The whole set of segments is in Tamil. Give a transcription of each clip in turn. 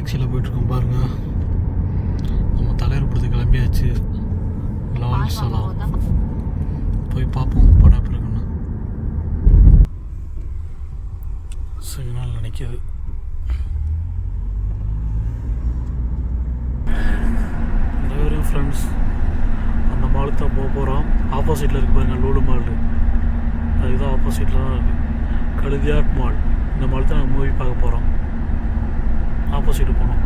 டாக்ஸியில் போயிட்டுருக்கோம் பாருங்கள். நம்ம தலைவர்புரத்துக்கு கிளம்பியாச்சு. லால் சலாம் போய் பார்ப்போம் படம் எப்படி இருக்குன்னு. சிக்னல் நினைக்கிது. நிறைய ஃப்ரெண்ட்ஸ் அந்த மாலுக்கு தான் போக போகிறோம். ஆப்போசிட்டில் இருக்குது பாருங்கள், லூலு மால். அதுதான் ஆப்போசிட்டில் தான் இருக்குது கழுதியாட் மால். இந்த மால் தான் நாங்கள் மூவி பார்க்க போகிறோம். ஆப்போசிட்டு போனோம்.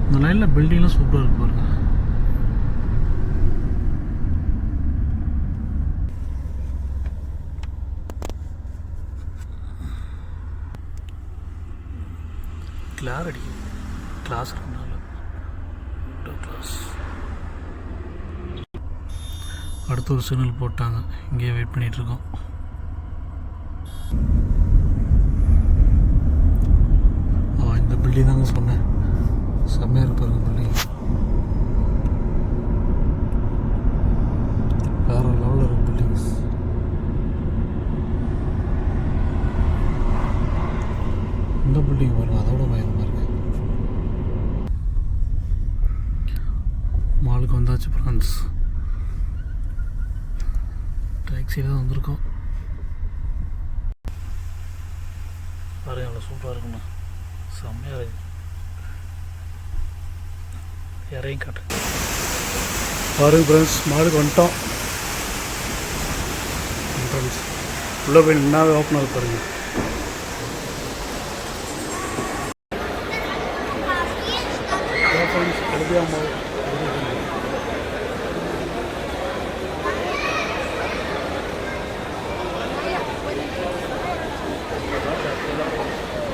இந்த லைனில் பில்டிங்லாம் சூப்பராக இருக்கு பாருங்க. கிளார் அடிக்கும் கிளாஸ் இருக்கனால கிளாஸ். அடுத்த ஒரு சிக்னல் போட்டாங்க, இங்கேயே வெயிட் பண்ணிகிட்ருக்கோம். இந்த பில்டிங் தாங்க சொன்னேன், செம்மையாக இருப்பாருங்க பில்டிங். வேறு லெவலில் இருக்கு பில்டிங்ஸ். இந்த பில்டிங் பாருங்க, அதோட பயங்கரமாக இருக்கு. மாலுக்கு வந்தாச்சு ஃப்ரெண்ட்ஸ். டாக்ஸியில் தான் வந்திருக்கோம். பாருங்க அவ்வளோ சூப்பராக இருக்குண்ணா, செம்மையாக இருக்கு. இறையும் காட்டு பாருங்க ஃப்ரெண்ட்ஸ். மாலுக்கு வந்துட்டோம் ஃப்ரெண்ட்ஸ். உள்ளே போய் நின்னாவே ஓப்பன் ஆகுது பாருங்க. கழுதியாமல்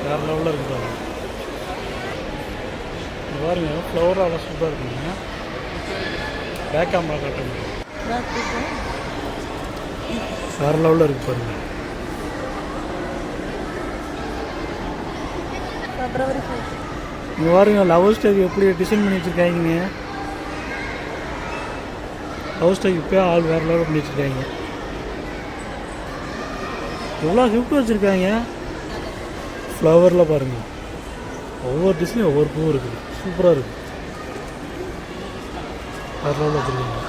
வேறு லெவலில் இருக்குது பாருங்க. ஃப்ளவர் அவ்வளோ சூப்பராக இருக்குங்க. பேக் கேமரா காட்டுங்க, வேறு லெவலில் இருக்குது பாருங்க. இங்கே பாருங்க லவ் ஸ்டேக் எப்படி டிசைன் பண்ணி வச்சுருக்காங்க. லவ் ஸ்டேக் இப்போ ஆள் வேறு லெவலில் பண்ணி வச்சுருக்காங்க. எவ்வளோ கிஃப்ட் வச்சுருக்காங்க. ஃப்ளவரில் பாருங்கள், ஒவ்வொரு டிசைனும் ஒவ்வொரு பூ இருக்குது, சூப்பராக இருக்குது. வேறு லெவலில் வச்சுருக்காங்க.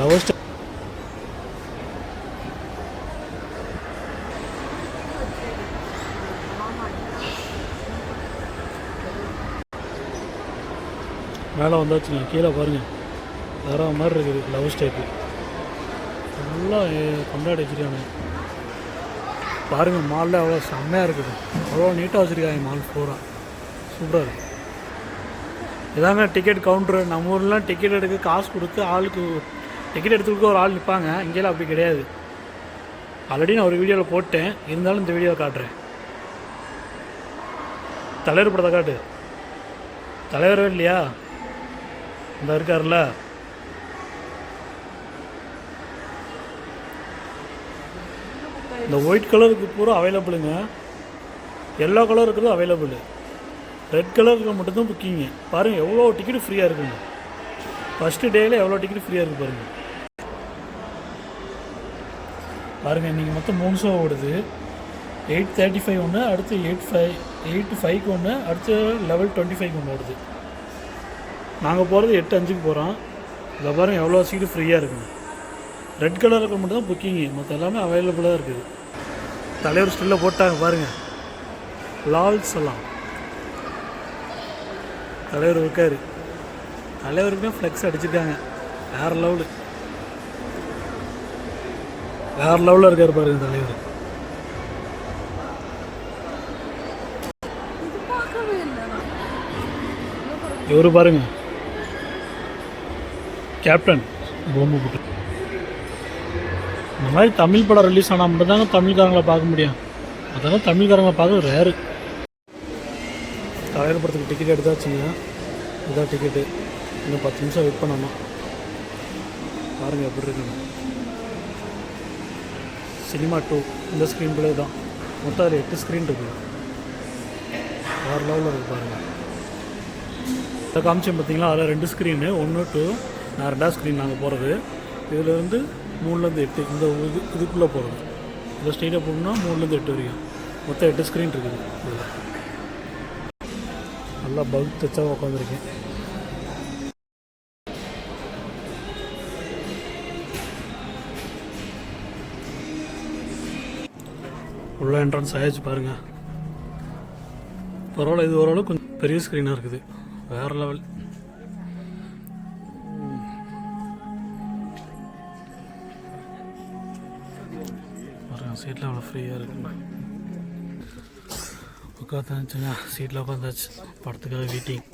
லவ் ஸ்டேக் மேலே வந்தாச்சுங்க. கீழே பாருங்கள், வேற மாதிரி இருக்குது. லவ் ஸ்டேக்கு நல்லா கொண்டாடி வச்சுருக்காங்க பாருங்கள். மாலில் அவ்வளோ செம்மையாக இருக்குது, அவ்வளோ நீட்டாக வச்சுருக்காங்க. மால் பூரா சூப்பராக இருக்குது. இதாங்க டிக்கெட் கவுண்ட்ரு. நம்ம ஊர்லாம் டிக்கெட் எடுக்க காசு கொடுத்து ஆளுக்கு டிக்கெட் எடுத்துக்க ஒரு ஆள் நிற்பாங்க. இங்கேலாம் அப்படி கிடையாது. ஆல்ரெடி நான் ஒரு வீடியோவில் போட்டேன், இருந்தாலும் இந்த வீடியோவை காட்டுறேன். தலைவர் படத்தை காட்டு. தலைவரே இல்லையா, இந்த இருக்கார்ல. இந்த ஒயிட் கலருக்கு பூரா அவைலபிளுங்க. எல்லோ கலர் இருக்கிறது அவைலபிள். ரெட் கலருக்கு மட்டும்தான் புக்கிங்க. பாருங்கள் எவ்வளோ டிக்கெட் ஃப்ரீயாக இருக்குங்க. ஃபஸ்ட்டு டேயில் எவ்வளோ டிக்கெட் ஃப்ரீயாக இருக்குது பாருங்கள். பாருங்கள் இன்றைக்கி மொத்தம் 3 ஷோ ஓடுது. 8:35 ஒன்று, அடுத்து 8:05 ஒன்று, அடுத்து level 25 ஒன்று ஓடுது. நாங்கள் போகிறது 8:05 போகிறோம். இதில் பாருங்கள் எவ்வளோ சீட்டு ஃப்ரீயாக இருக்குங்க. ரெட் கலருக்கு மட்டும் தான் புக்கிங்கு, மற்ற எல்லாமே அவைலபிளாக இருக்குது. தலைவர் ஸ்டில்ல போட்டாங்க பாருங்கள், லால் சலாம். தலைவர் இருக்கார். தலைவருக்குமே ஃப்ளெக்ஸ் அடிச்சிருக்காங்க. வேறு லெவலு, வேறு லெவலில் இருக்கார் பாருங்க தலைவர். இவரு பாருங்க கேப்டன் பொம்மை போட்டு. இந்த மாதிரி தமிழ் படம் ரிலீஸ் ஆனால் மட்டும்தாங்க தமிழ்காரங்களை பார்க்க முடியும். அதெல்லாம் தமிழ்காரங்களை பார்க்க ரேரு. தலைவர் படத்துக்கு டிக்கெட் எடுத்தாச்சுங்க. இதுதான் டிக்கெட்டு. இன்னும் 10 நிமிஷம் வெயிட் பண்ணணும். பாருங்கள் எப்படி இருக்குங்க. சினிமா 2 இந்த ஸ்க்ரீன் பிளே தான். மொத்தம் அதில் 8 ஸ்க்ரீன் இருக்குது. வேறு லெவலில் இருக்குது பாருங்கள். இதை காமிச்சேன் பார்த்தீங்களா, அதில் 2 ஸ்க்ரீனு, 1, 2. நான் 2ஆவது ஸ்க்ரீன் நாங்கள் போகிறது. இதில் வந்து 3லேருந்து 8 இந்த இதுக்குள்ளே போகிறது. இதை ஸ்ட்ரெயிட்டாக போகணுன்னா 3லேருந்து 8 வரைக்கும் மொத்தம் 8 ஸ்க்ரீன் இருக்குது. இதில் நல்லா பல்க் டச்சாக உட்காந்துருக்கேன். உள்ள என்ட்ரன்ஸ் ஆயிடுச்சு பாருங்கள். பரவாயில்ல, இது ஓரளவு கொஞ்சம் பெரிய ஸ்க்ரீனாக இருக்குது. வேறு லெவல். பாருங்கள் சீட்டில் அவ்வளோ ஃப்ரீயாக இருக்குங்க. உட்காந்துச்சுங்க, சீட்டில் உட்காந்தாச்சு. படத்துக்காக வெயிட்டிங்.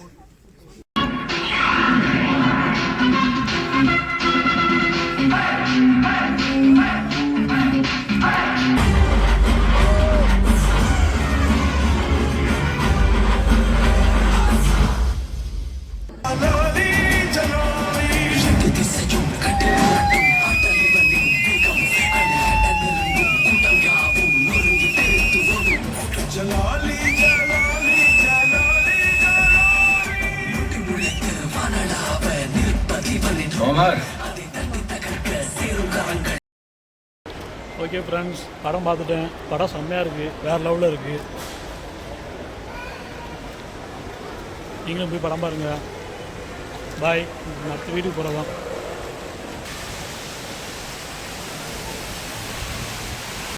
ஓகே ஃப்ரெண்ட்ஸ், படம் பார்த்துட்டேன். படம் செம்மையாக இருக்குது, வேறு லெவலில் இருக்குது. நீங்களும் போய் படம் பாருங்கள். பாய். அடுத்த வீட்டுக்கு போகிறதான்.